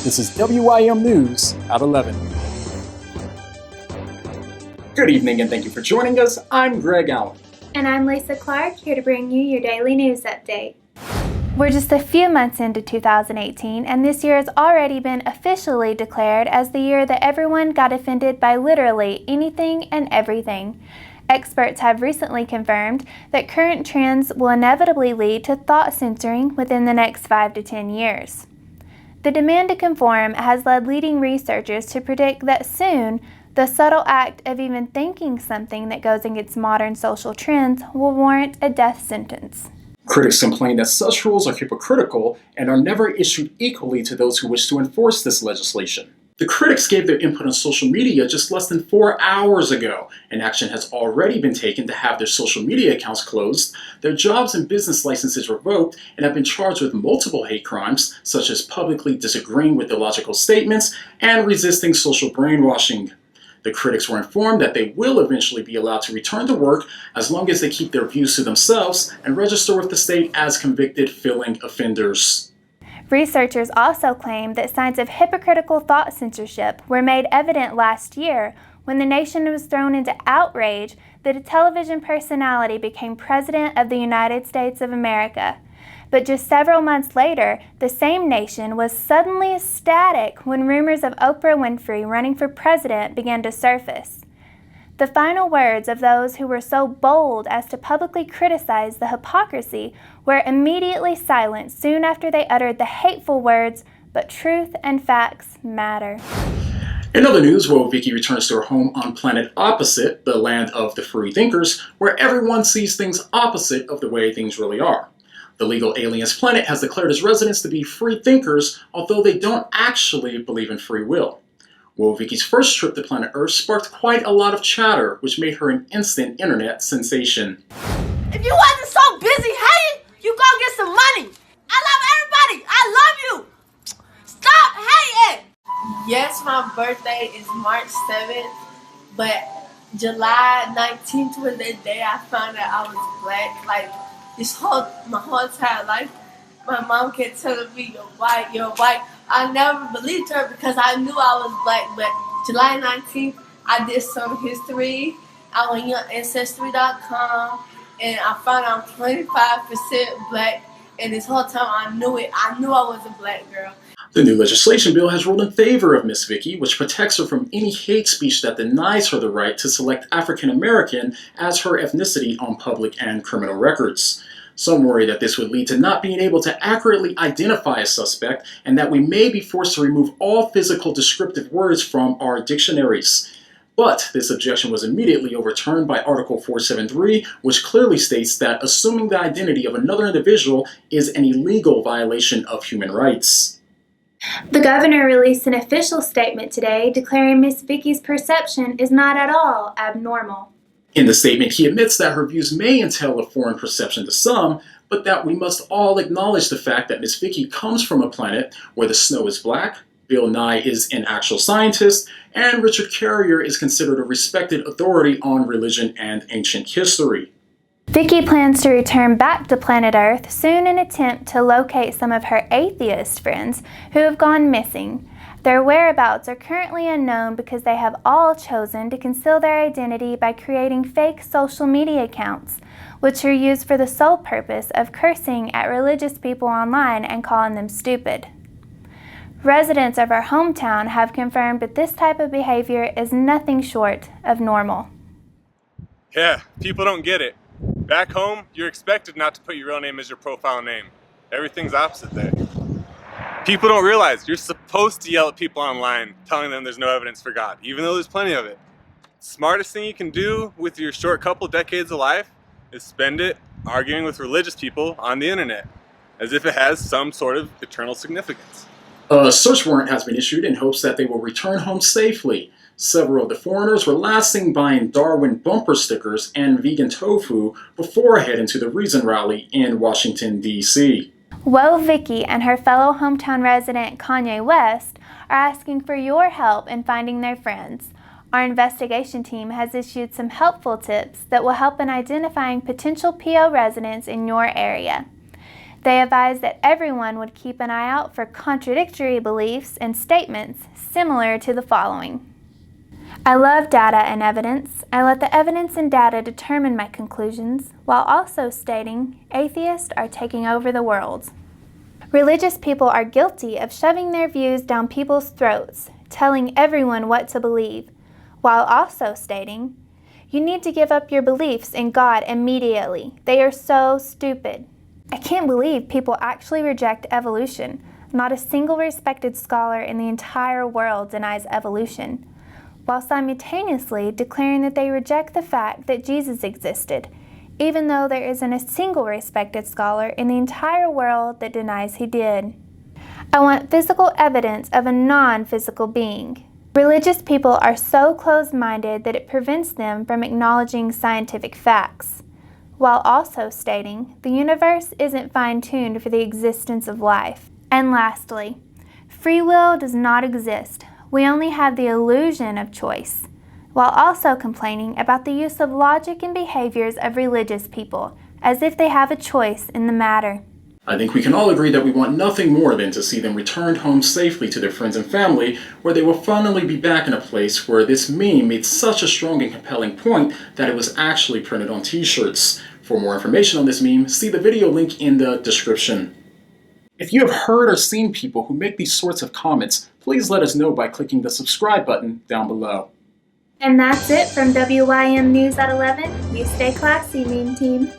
This is WIM News at 11. Good evening and thank you for joining us. I'm Greg Allen. And I'm Lisa Clark, here to bring you your daily news update. We're just a few months into 2018, and this year has already been officially declared as the year that everyone got offended by literally anything and everything. Experts have recently confirmed that current trends will inevitably lead to thought censoring within the next 5 to 10 years. The demand to conform has led leading researchers to predict that soon, the subtle act of even thinking something that goes against modern social trends will warrant a death sentence. Critics complain that such rules are hypocritical and are never issued equally to those who wish to enforce this legislation. The critics gave their input on social media just less than 4 hours ago, and action has already been taken to have their social media accounts closed, their jobs and business licenses revoked, and have been charged with multiple hate crimes, such as publicly disagreeing with illogical statements and resisting social brainwashing. The critics were informed that they will eventually be allowed to return to work as long as they keep their views to themselves and register with the state as convicted filling offenders. Researchers also claim that signs of hypocritical thought censorship were made evident last year when the nation was thrown into outrage that a television personality became President of the United States of America. But just several months later, the same nation was suddenly ecstatic when rumors of Oprah Winfrey running for president began to surface. The final words of those who were so bold as to publicly criticize the hypocrisy were immediately silenced soon after they uttered the hateful words, "But truth and facts matter." In other news, Woahh Vicky returns to her home on planet Opposite, the land of the free thinkers, where everyone sees things opposite of the way things really are. The legal aliens planet has declared its residents to be free thinkers, although they don't actually believe in free will. Woahh Vicky's first trip to planet Earth sparked quite a lot of chatter, which made her an instant internet sensation. If you wasn't so busy hating, you go get some money. I love everybody. I love you. Stop hating. Yes, my birthday is March 7th, but July 19th was the day I found out I was black. Like, my whole entire life, my mom kept telling me, you're white, you're white. I never believed her because I knew I was black, but July 19th, I did some history. I went on Ancestry.com, and I found out I'm 25% black, and this whole time I knew it. I knew I was a black girl. The new legislation bill has ruled in favor of Miss Vicky, which protects her from any hate speech that denies her the right to select African American as her ethnicity on public and criminal records. Some worry that this would lead to not being able to accurately identify a suspect and that we may be forced to remove all physical descriptive words from our dictionaries. But this objection was immediately overturned by Article 473, which clearly states that assuming the identity of another individual is an illegal violation of human rights. The governor released an official statement today declaring Miss Vicky's perception is not at all abnormal. In the statement, he admits that her views may entail a foreign perception to some, but that we must all acknowledge the fact that Miss Vicky comes from a planet where the snow is black, Bill Nye is an actual scientist, and Richard Carrier is considered a respected authority on religion and ancient history. Vicky plans to return back to planet Earth soon in an attempt to locate some of her atheist friends who have gone missing. Their whereabouts are currently unknown because they have all chosen to conceal their identity by creating fake social media accounts, which are used for the sole purpose of cursing at religious people online and calling them stupid. Residents of our hometown have confirmed that this type of behavior is nothing short of normal. Yeah, people don't get it. Back home, you're expected not to put your real name as your profile name. Everything's opposite there. People don't realize you're supposed to yell at people online, telling them there's no evidence for God, even though there's plenty of it. Smartest thing you can do with your short couple decades of life is spend it arguing with religious people on the internet, as if it has some sort of eternal significance. A search warrant has been issued in hopes that they will return home safely. Several of the foreigners were last seen buying Darwin bumper stickers and vegan tofu before heading to the Reason rally in Washington, D.C. Woahh Vicky and her fellow hometown resident Kanye West are asking for your help in finding their friends. Our investigation team has issued some helpful tips that will help in identifying potential PO residents in your area. They advised that everyone would keep an eye out for contradictory beliefs and statements similar to the following. I love data and evidence. I let the evidence and data determine my conclusions, while also stating atheists are taking over the world. Religious people are guilty of shoving their views down people's throats, telling everyone what to believe, while also stating, you need to give up your beliefs in God immediately. They are so stupid. I can't believe people actually reject evolution. Not a single respected scholar in the entire world denies evolution, while simultaneously declaring that they reject the fact that Jesus existed, even though there isn't a single respected scholar in the entire world that denies he did. I want physical evidence of a non-physical being. Religious people are so closed-minded that it prevents them from acknowledging scientific facts, while also stating the universe isn't fine-tuned for the existence of life. And lastly, free will does not exist. We only have the illusion of choice, while also complaining about the use of logic and behaviors of religious people, as if they have a choice in the matter. I think we can all agree that we want nothing more than to see them returned home safely to their friends and family, where they will finally be back in a place where this meme made such a strong and compelling point that it was actually printed on t-shirts. For more information on this meme, see the video link in the description. If you have heard or seen people who make these sorts of comments, please let us know by clicking the subscribe button down below. And that's it from WYM News at 11. You stay classy, meme team.